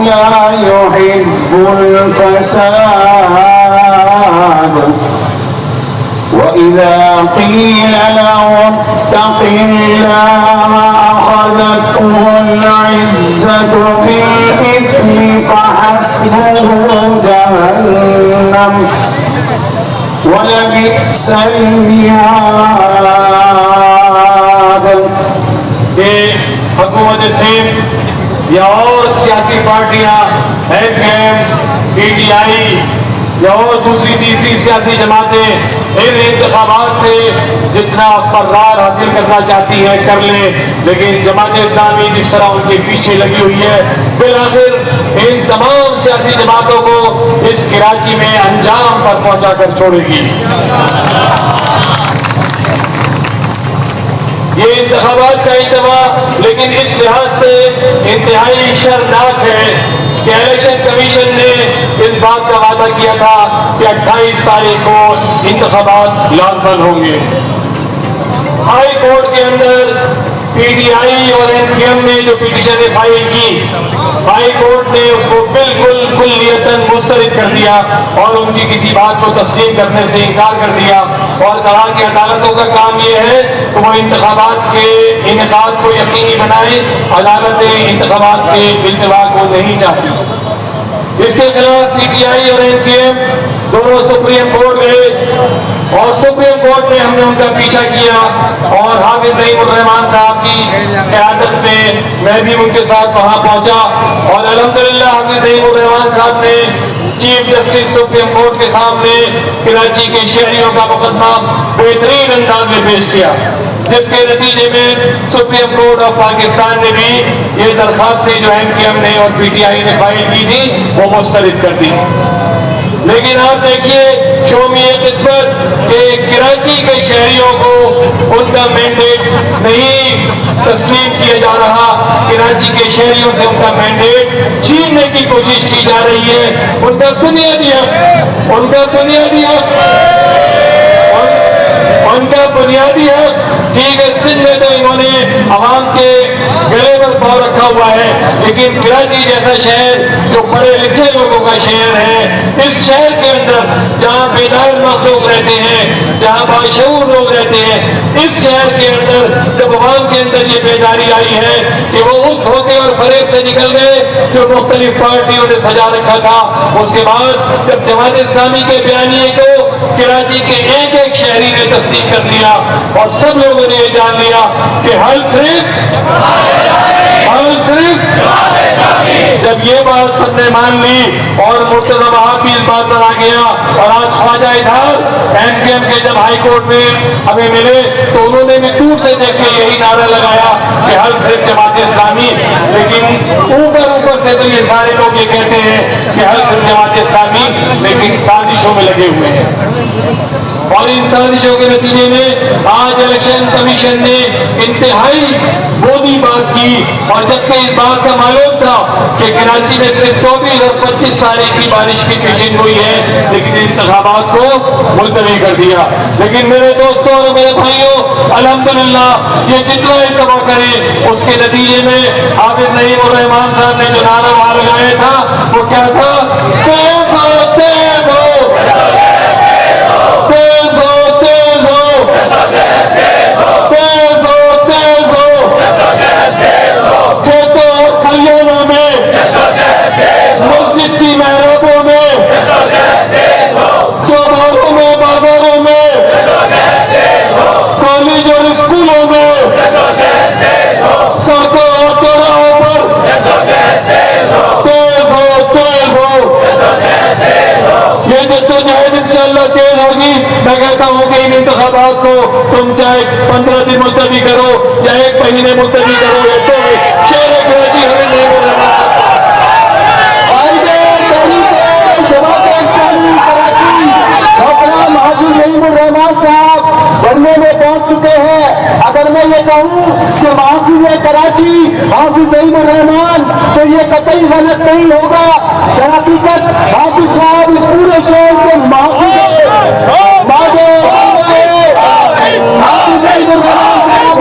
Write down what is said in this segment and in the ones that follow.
لا يحب الفساد وإذا قيل له اتق الله أخذته العزة بالإثم فحسبه جهنم ولبئس المهاد. کہ حکومت سندھ یا اور سیاسی پارٹیاں MKM PTI یا اور دوسری تیسری سیاسی جماعتیں ان انتخابات سے جتنا فرار حاصل کرنا چاہتی ہے کر لیں، لیکن جماعت اسلامی جس طرح ان کے پیچھے لگی ہوئی ہے بالآخر ان تمام سیاسی جماعتوں کو اس کراچی میں انجام پر پہنچا کر چھوڑے گی. یہ انتخابات کا اجتماع لیکن اس لحاظ سے انتہائی شرمناک ہے کہ الیکشن کمیشن نے اس بات کا وعدہ کیا تھا کہ 28 تاریخ کو انتخابات لازمن ہوں گے. ہائی کورٹ کے اندر PTI اور MKM نے جو پٹیشن فائل کی، ہائی کورٹ نے اس کو بالکل کلیتاً مسترد کر دیا اور ان کی کسی بات کو تسلیم کرنے سے انکار کر دیا اور کہا کہ عدالتوں کا کام یہ ہے کہ وہ انتخابات کے انعقاد کو یقینی بنائیں، عدالتیں انتخابات کے التوا کو نہیں چاہتی. اس کے خلاف PTI اور MKM دونوں سپریم کورٹ گئے اور سپریم کورٹ نے ہم نے ان کا پیچھا کیا اور حافظ نعیم الرحمان صاحب کی قیادت میں میں بھی ان کے ساتھ وہاں پہنچا اور الحمدللہ حافظ نعیم الرحمان صاحب نے چیف جسٹس سپریم کورٹ کے سامنے کراچی کے شہریوں کا مقدمہ بہترین انداز میں پیش کیا، جس کے نتیجے میں سپریم کورٹ آف پاکستان نے بھی یہ درخواستیں جو MKM نے اور PTI نے فائل کی تھی وہ مسترد کر دی. لیکن آپ دیکھیے شومی قسمت کہ کراچی کے شہریوں کو ان کا مینڈیٹ نہیں تسلیم کیا جا رہا، کراچی کے شہریوں سے ان کا مینڈیٹ چھیننے کی کوشش کی جا رہی ہے. ان کا بنیادی حق ٹھیک ہے، سندھ میں تو انہوں نے عوام کے گلے پر پاؤں رکھا ہوا ہے، لیکن کراچی جیسا شہر جو پڑھے لکھے لوگوں کا شہر ہے، اس شہر کے اندر جہاں بیدار لوگ رہتے ہیں، جہاں باشعور لوگ رہتے ہیں، اس شہر کے اندر جب عوام کے اندر یہ بیداری آئی ہے کہ وہ اس دھوکے اور فریب سے نکل گئے جو مختلف پارٹیوں نے سجا رکھا تھا. اس کے بعد جب جماعت اسلامی کے بیانیے کو کراچی کے ایک ایک شہری نے تصدیق کر لیا اور سب لوگوں نے یہ جان لیا کہ حل صرف جب یہ بات سب نے مان لی اور مرتضی وہاب بھی اس بات پر آ گیا اور آج خواجہ اظہار MKM کے جب ہائی کورٹ میں ہمیں ملے تو انہوں نے بھی دور سے دیکھ کے یہی نعرہ لگایا کہ حل صرف جماعت اسلامی. لیکن اوپر سے تو یہ سارے لوگ یہ کہتے ہیں کہ حل صرف جماعت اسلامی، لیکن سازشوں میں لگے ہوئے ہیں. اور ان سازشوں کے نتیجے میں آج الیکشن کمیشن نے انتہائی بودی بات کی اور جبکہ اس بات کا معلوم تھا کہ کراچی میں صرف 24 اور 25 تاریخ کی بارش کی پیشین ہوئی ہے، لیکن انتخابات کو ملتوی کر دیا. لیکن میرے دوستوں اور میرے بھائیوں الحمدللہ یہ جتنا التوا کرے اس کے نتیجے میں حافظ نعیم الرحمان صاحب نے جو نعرہ وہاں لگایا تھا وہ کیا تھا؟ مسجد کی محرابوں میں، چوباروں میں، بازاروں میں، کالج اور اسکولوں میں، سڑکوں اور چوراہوں پر تیز ہو. یہ جدوجہد انشاءاللہ تیز ہوگی. میں کہتا ہوں کہ ان انتخابات کو تم چاہے 15 دن ملتوی کرو یا 1 مہینے ملتوی کرو یا تو شہر کراچی ہمیں نہیں بولنا. بننے میں پہنچ چکے ہیں. اگر میں یہ کہوں کہ حافظ کراچی حافظ نعیم الرحمان تو یہ قطعی غلط نہیں ہوگا. در حقیقت حافظ صاحب اس پورے شہر کے حافظ نعیم الرحمان صاحب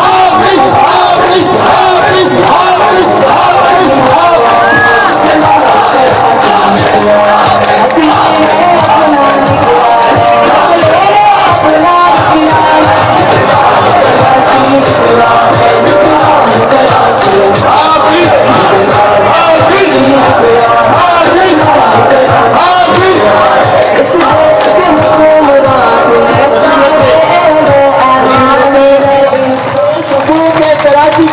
حافظ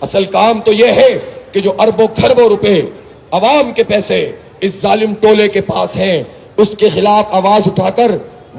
اصل کام تو یہ ہے کہ جو اربوں خربوں روپے عوام کے پیسے اس ظالم ٹولے کے پاس ہیں، اس کے خلاف آواز اٹھا کر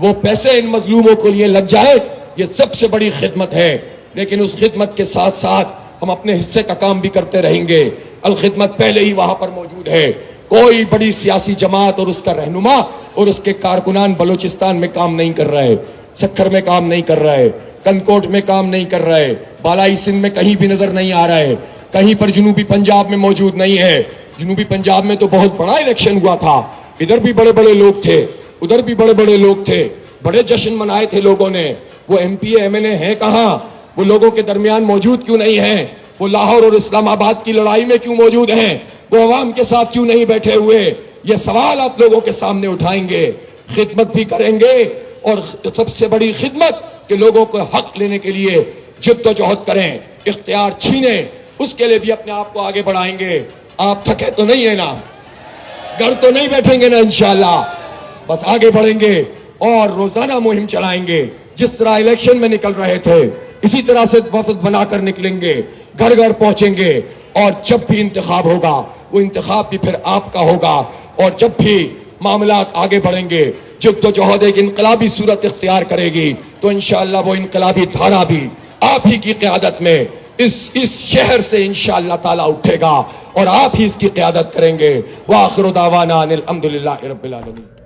وہ پیسے ان مظلوموں کے لیے لگ جائے، یہ سب سے بڑی خدمت ہے۔ لیکن اس خدمت کے ساتھ ساتھ ہم اپنے حصے کا کام بھی کرتے رہیں گے۔ الخدمت پہلے ہی وہاں پر موجود ہے۔ کوئی بڑی سیاسی جماعت اور اس کا رہنما اور اس کے کارکنان بلوچستان میں کام نہیں کر رہے، سکھر میں کام نہیں کر رہے، کنکوٹ میں کام نہیں کر رہے، بالائی سندھ میں کہیں بھی نظر نہیں آ رہا ہے، کہیں پر جنوبی پنجاب میں موجود نہیں ہے۔ جنوبی پنجاب میں تو بہت بڑا الیکشن ہوا تھا، ادھر بھی بڑے بڑے لوگ تھے، ادھر بھی بڑے بڑے لوگ تھے، بڑے جشن منائے تھے لوگوں نے۔ وہ M P M L A ہیں کہاں؟ وہ لوگوں کے درمیان موجود کیوں نہیں ہیں؟ وہ لاہور اور اسلام آباد کی لڑائی میں کیوں موجود ہیں؟ وہ عوام کے ساتھ کیوں نہیں بیٹھے ہوئے؟ یہ سوال آپ لوگوں کے سامنے اٹھائیں گے، خدمت بھی کریں گے، اور سب سے بڑی خدمت کہ لوگوں کو حق لینے کے لیے جد و جہد کریں، اختیار چھینیں، اس کے لیے بھی اپنے آپ کو آگے بڑھائیں گے۔ آپ تھکے تو نہیں ہیں نا؟ گھر تو نہیں بیٹھیں گے نا انشاءاللہ؟ بس آگے بڑھیں گے اور روزانہ مہم چلائیں گے۔ جس طرح الیکشن میں نکل رہے تھے اسی طرح سے وفد بنا کر نکلیں گے، گھر گھر پہنچیں گے، اور جب بھی انتخاب ہوگا وہ انتخاب بھی پھر آپ کا ہوگا۔ اور جب بھی معاملات آگے بڑھیں گے، جد و جہد ایک انقلابی صورت اختیار کرے گی، تو انشاءاللہ وہ انقلابی دھارا بھی آپ ہی کی قیادت میں اس شہر سے انشاءاللہ تعالی اٹھے گا، اور آپ ہی اس کی قیادت کریں گے۔ وآخر دعوانا ان الحمدللہ رب العالمین۔